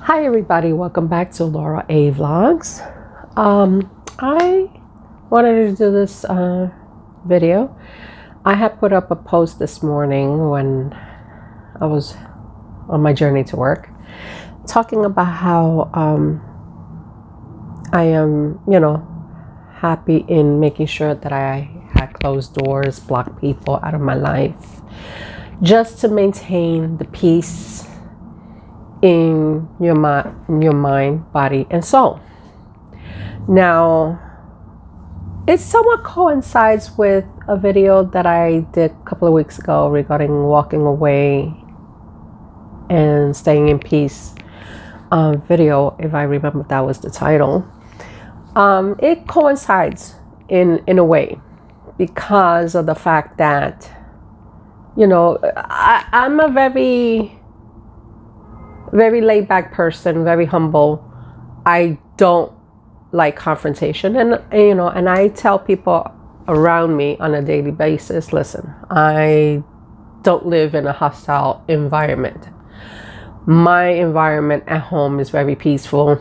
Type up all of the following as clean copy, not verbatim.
Hi everybody, welcome back to Laura A Vlogs. I wanted to do this video. I had put up a post this morning when I was on my journey to work, talking about how I am, happy in making sure that I had closed doors, blocked people out of my life, just to maintain the peace in your mind, body, and soul. Now, it somewhat coincides with a video that I did a couple of weeks ago regarding walking away and staying in peace video, if I remember that was the title. It coincides in a way because of the fact that, I'm a very laid back person, very humble. I don't like confrontation, and I tell people around me on a daily basis, listen, I don't live in a hostile environment. My environment at home is very peaceful.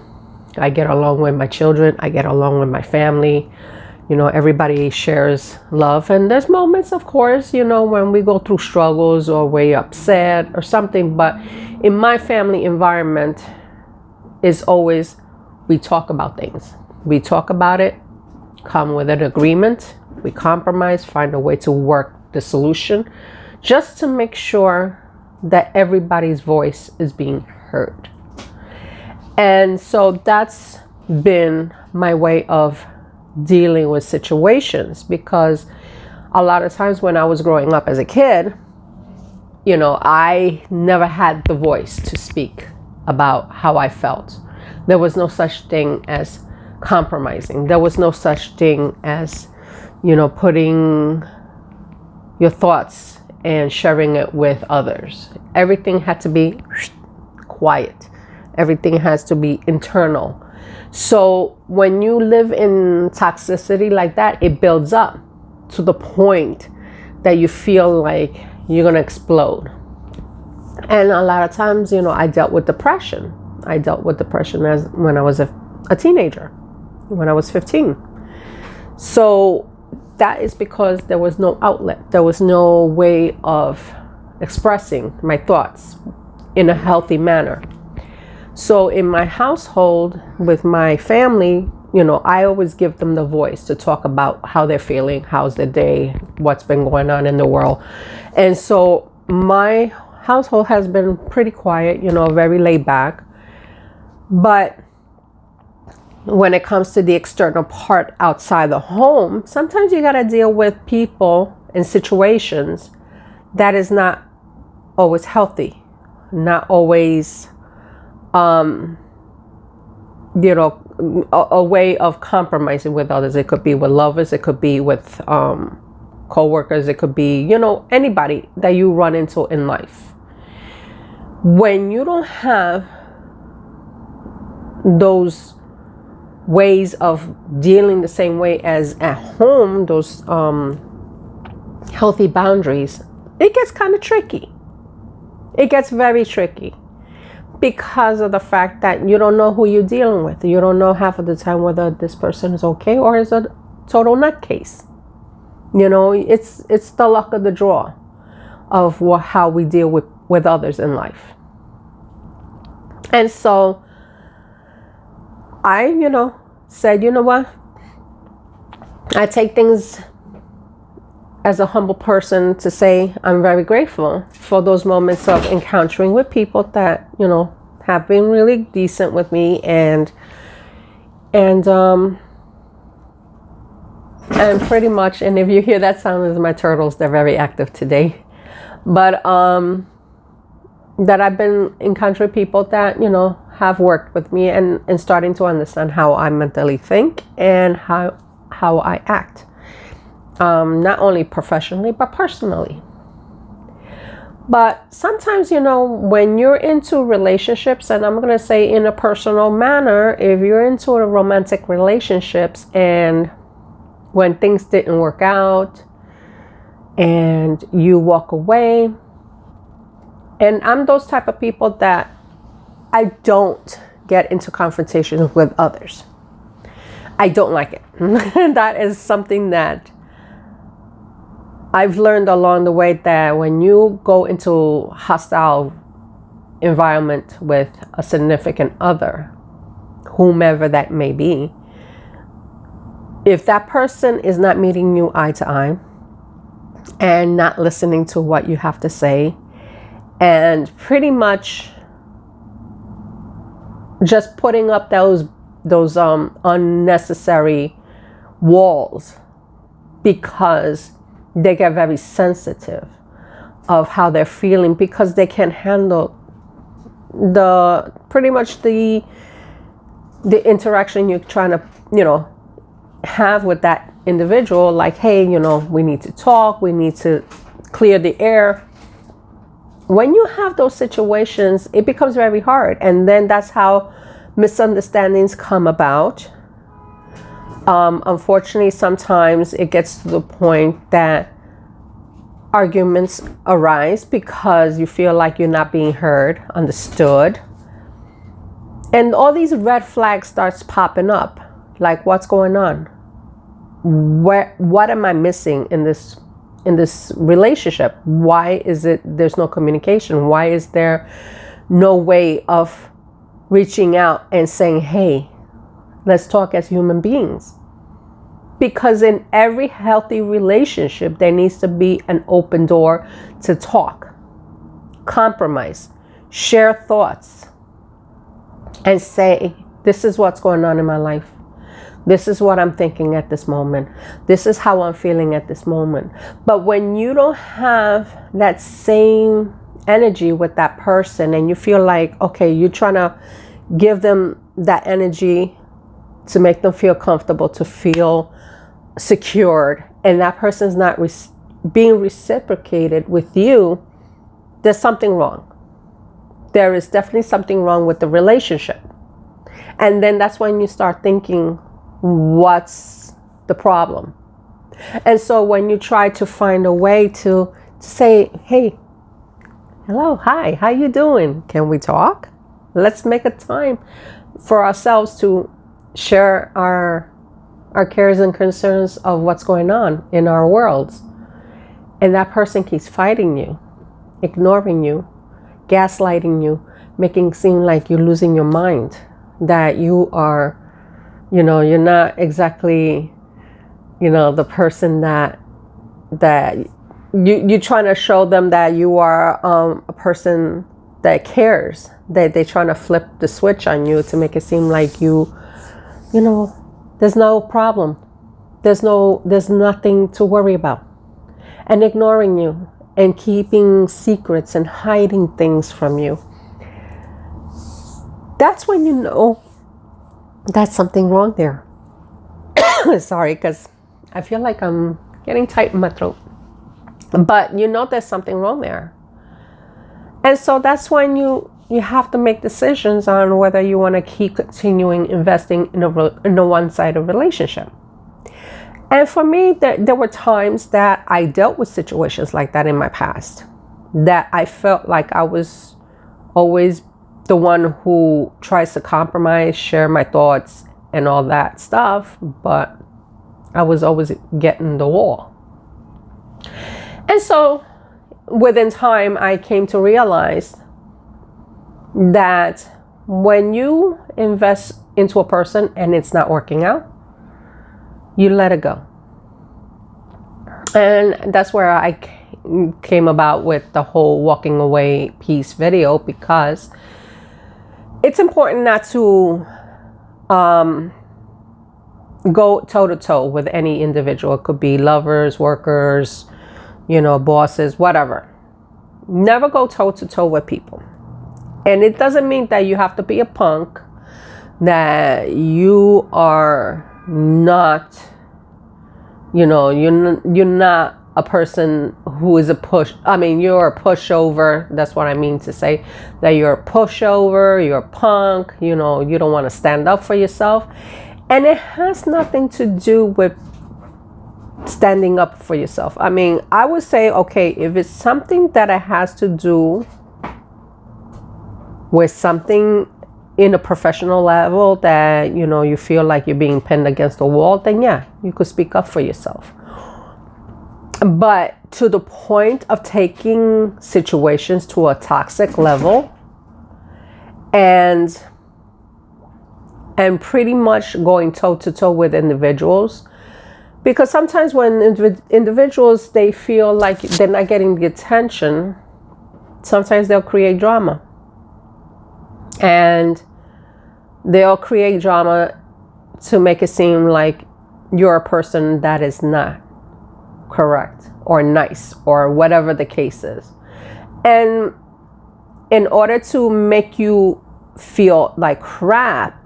I get along with my children, I get along with my family. Everybody shares love, and there's moments, of course, when we go through struggles or we're upset or something, but in my family environment is always, we talk about things. We talk about it, come with an agreement, we compromise, find a way to work the solution, just to make sure that everybody's voice is being heard. And so that's been my way of dealing with situations, because a lot of times when I was growing up as a kid, I never had the voice to speak about how I felt. There was no such thing as compromising. There was no such thing as, putting your thoughts and sharing it with others. Everything had to be quiet. Everything has to be internal. So when you live in toxicity like that, it builds up to the point that you feel like you're going to explode. And a lot of times, I dealt with depression. I dealt with depression as when I was a teenager, when I was 15. So that is because there was no outlet. There was no way of expressing my thoughts in a healthy manner. So in my household with my family, I always give them the voice to talk about how they're feeling, how's their day, what's been going on in the world. And so my household has been pretty quiet, very laid back. But when it comes to the external part outside the home, sometimes you got to deal with people and situations that is not always healthy, not always a way of compromising with others. It could be with lovers, it could be with co-workers, it could be, anybody that you run into in life. When you don't have those ways of dealing the same way as at home, those healthy boundaries, it gets kind of tricky. It gets very tricky. Because of the fact that you don't know who you're dealing with. You don't know half of the time whether this person is okay or is a total nutcase. It's the luck of the draw of how we deal with others in life. And so I, said, what? I take things as a humble person to say I'm very grateful for those moments of encountering with people that, have been really decent with me and pretty much, and if you hear that sound, is my turtles, they're very active today. But that I've been encountering people that, have worked with me and starting to understand how I mentally think and how I act. Not only professionally, but personally. But sometimes, when you're into relationships, and I'm going to say in a personal manner, if you're into a romantic relationships and when things didn't work out and you walk away, and I'm those type of people that I don't get into confrontations with others. I don't like it. That is something that I've learned along the way, that when you go into hostile environment with a significant other, whomever that may be, if that person is not meeting you eye to eye and not listening to what you have to say, and pretty much just putting up those unnecessary walls, because they get very sensitive of how they're feeling, because they can't handle pretty much the interaction you're trying to, have with that individual. Like, hey, we need to talk, we need to clear the air. When you have those situations, it becomes very hard, and then that's how misunderstandings come about. Unfortunately, sometimes it gets to the point that arguments arise because you feel like you're not being heard, understood, and all these red flags starts popping up. Like, what's going on? What am I missing in this relationship? Why is it there's no communication? Why is there no way of reaching out and saying, hey, let's talk as human beings? Because in every healthy relationship, there needs to be an open door to talk, compromise, share thoughts, and say, this is what's going on in my life. This is what I'm thinking at this moment. This is how I'm feeling at this moment. But when you don't have that same energy with that person, and you feel like, okay, you're trying to give them that energy to make them feel comfortable, to feel secured, and that person's not being reciprocated with you, there's something wrong. There is definitely something wrong with the relationship. And then that's when you start thinking, what's the problem? And so when you try to find a way to say, hey, hello, hi, how you doing? Can we talk? Let's make a time for ourselves to share our cares and concerns of what's going on in our worlds. And that person keeps fighting you, ignoring you, gaslighting you, making it seem like you're losing your mind, that you are, you're not exactly, the person that you're trying to show them that you are a person that cares, that they're trying to flip the switch on you to make it seem like there's no problem. There's nothing to worry about. And ignoring you and keeping secrets and hiding things from you. That's when you know that's something wrong there. Sorry, because I feel like I'm getting tight in my throat. But there's something wrong there. And so that's when you have to make decisions on whether you want to keep continuing investing in a one-sided relationship. And for me, there were times that I dealt with situations like that in my past, that I felt like I was always the one who tries to compromise, share my thoughts and all that stuff, but I was always getting the wall. And so within time, I came to realize that when you invest into a person and it's not working out, you let it go. And that's where I came about with the whole walking away piece video, because it's important not to go toe to toe with any individual. It could be lovers, workers, bosses, whatever. Never go toe to toe with people. And it doesn't mean that you have to be a punk, that you are not, you're not a person who is you're a pushover. That's what I mean to say, that you're a pushover, you're a punk, you don't want to stand up for yourself. And it has nothing to do with standing up for yourself. I would say, okay, if it's something that it has to do with something in a professional level that, you know, you feel like you're being pinned against the wall, then yeah, you could speak up for yourself. But to the point of taking situations to a toxic level and pretty much going toe to toe with individuals, because sometimes when individuals, they feel like they're not getting the attention, sometimes they'll create drama. And they'll create drama to make it seem like you're a person that is not correct or nice or whatever the case is. And in order to make you feel like crap,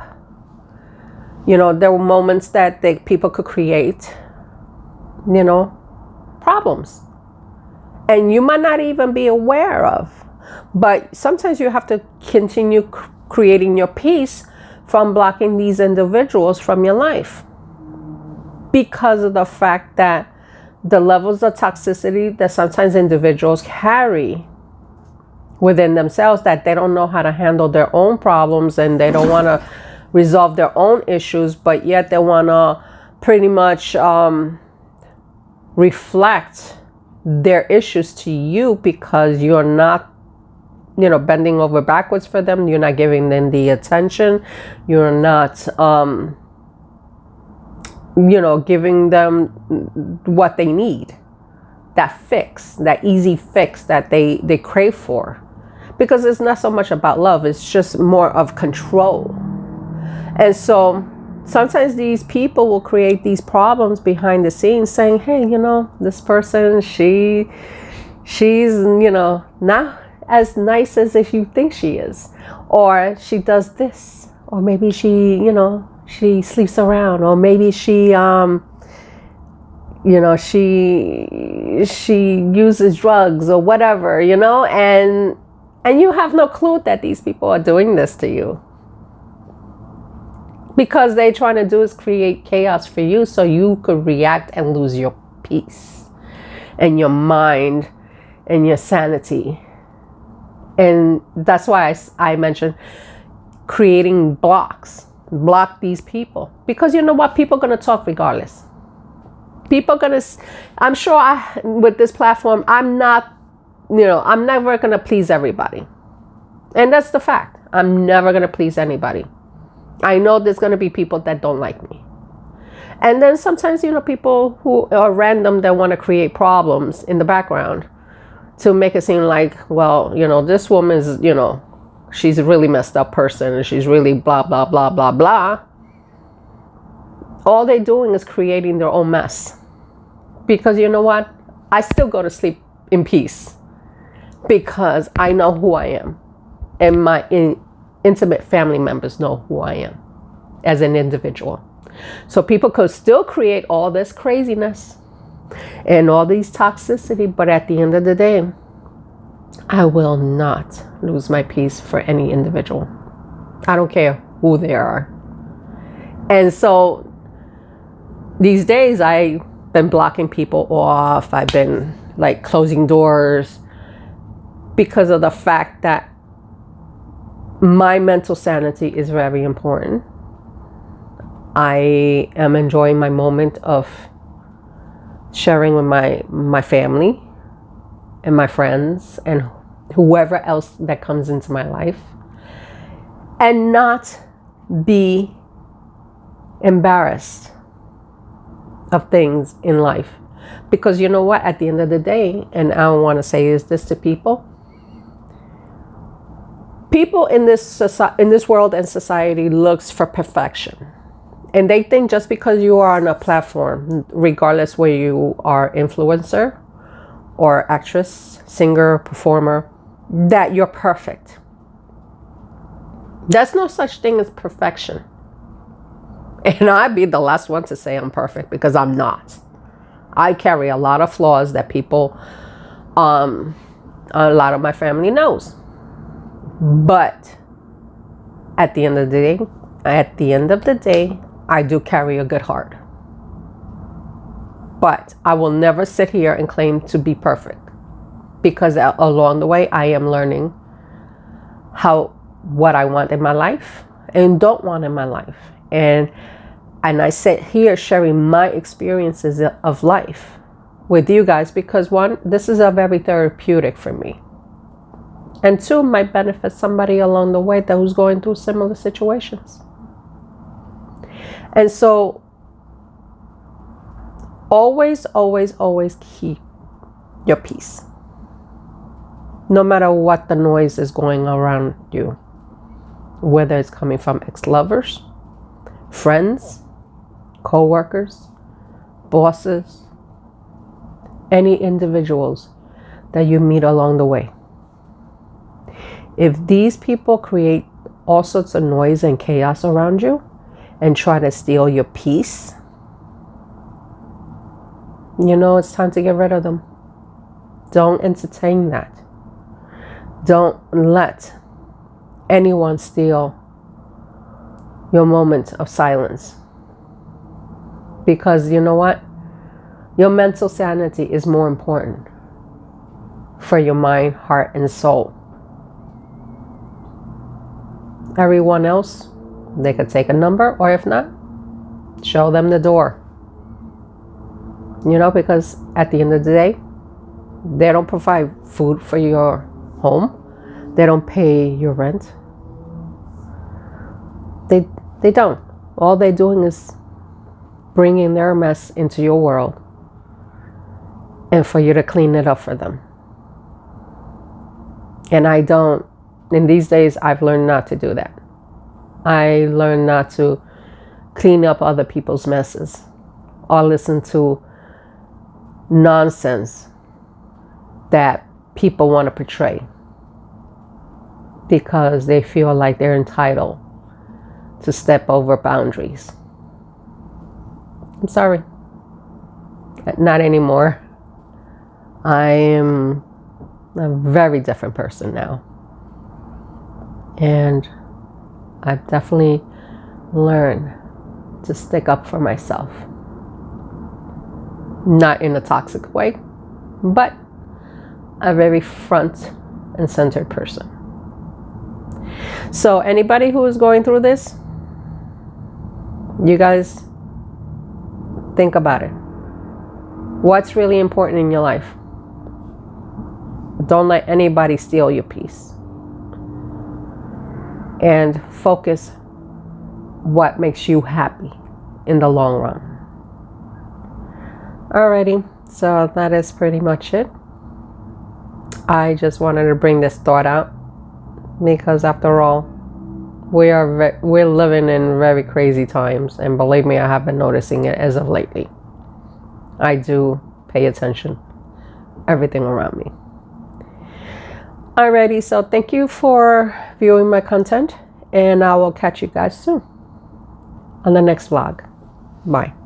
you know, there were moments that people could create, you know, problems. And you might not even be aware of. But sometimes you have to continue creating your peace from blocking these individuals from your life, because of the fact that the levels of toxicity that sometimes individuals carry within themselves, that they don't know how to handle their own problems and they don't want to resolve their own issues, but yet they want to pretty much reflect their issues to you, because you're not, you know, bending over backwards for them. You're not giving them the attention. You're not, you know, giving them what they need. That fix, that easy fix that they crave for. Because it's not so much about love. It's just more of control. And so sometimes these people will create these problems behind the scenes, saying, hey, you know, this person, she's, you know, not as nice as if you think she is, or she does this, or maybe she, you know, she sleeps around, or maybe she, you know, she uses drugs or whatever, you know, and you have no clue that these people are doing this to you, because they're trying to do is create chaos for you so you could react and lose your peace and your mind and your sanity. And that's why I mentioned creating blocks. Block these people. Because you know what? People are going to talk regardless. People are going to... I'm sure with this platform, I'm not, you know, I'm never going to please everybody. And that's the fact. I'm never going to please anybody. I know there's going to be people that don't like me. And then sometimes, you know, people who are random that want to create problems in the background to make it seem like, well, you know, this woman is, you know, she's a really messed up person and she's really blah, blah, blah, blah, blah. All they're doing is creating their own mess. Because you know what? I still go to sleep in peace because I know who I am. And my intimate family members know who I am as an individual. So people could still create all this craziness and all these toxicity, but at the end of the day, I will not lose my peace for any individual. I don't care who they are. And so these days I've been blocking people off. I've been like closing doors because of the fact that my mental sanity is very important. I am enjoying my moment of sharing with my family and my friends and whoever else that comes into my life, and not be embarrassed of things in life. Because you know what, at the end of the day, and I want to say this to people in this world and society looks for perfection. And they think just because you are on a platform, regardless where you are influencer or actress, singer, performer, that you're perfect. There's no such thing as perfection. And I'd be the last one to say I'm perfect, because I'm not. I carry a lot of flaws that people, a lot of my family knows. But at the end of the day, I do carry a good heart. But I will never sit here and claim to be perfect, because along the way I am learning how what I want in my life and don't want in my life. And I sit here sharing my experiences of life with you guys because one, this is a very therapeutic for me. And two, might benefit somebody along the way that who's going through similar situations. And so always, always, always keep your peace. No matter what the noise is going around you, whether it's coming from ex-lovers, friends, co-workers, bosses, any individuals that you meet along the way. If these people create all sorts of noise and chaos around you and try to steal your peace, you know it's time to get rid of them. Don't entertain that. Don't let anyone steal your moment of silence. Because you know what? Your mental sanity is more important for your mind, heart, and soul. Everyone else, they could take a number, or if not, show them the door. You know, because at the end of the day, they don't provide food for your home. They don't pay your rent. They don't. All they're doing is bringing their mess into your world and for you to clean it up for them. And in these days, I've learned not to do that. I learned not to clean up other people's messes or listen to nonsense that people want to portray because they feel like they're entitled to step over boundaries. I'm sorry. Not anymore. I am a very different person now. And I've definitely learned to stick up for myself. Not in a toxic way, but a very front and centered person. So anybody who is going through this, you guys think about it. What's really important in your life? Don't let anybody steal your peace. And focus what makes you happy in the long run. Alrighty, so that is pretty much it. I just wanted to bring this thought out because after all, we're living in very crazy times, and believe me, I have been noticing it as of lately. I do pay attention everything around me. Alrighty, so thank you for viewing my content, and I will catch you guys soon on the next vlog. Bye.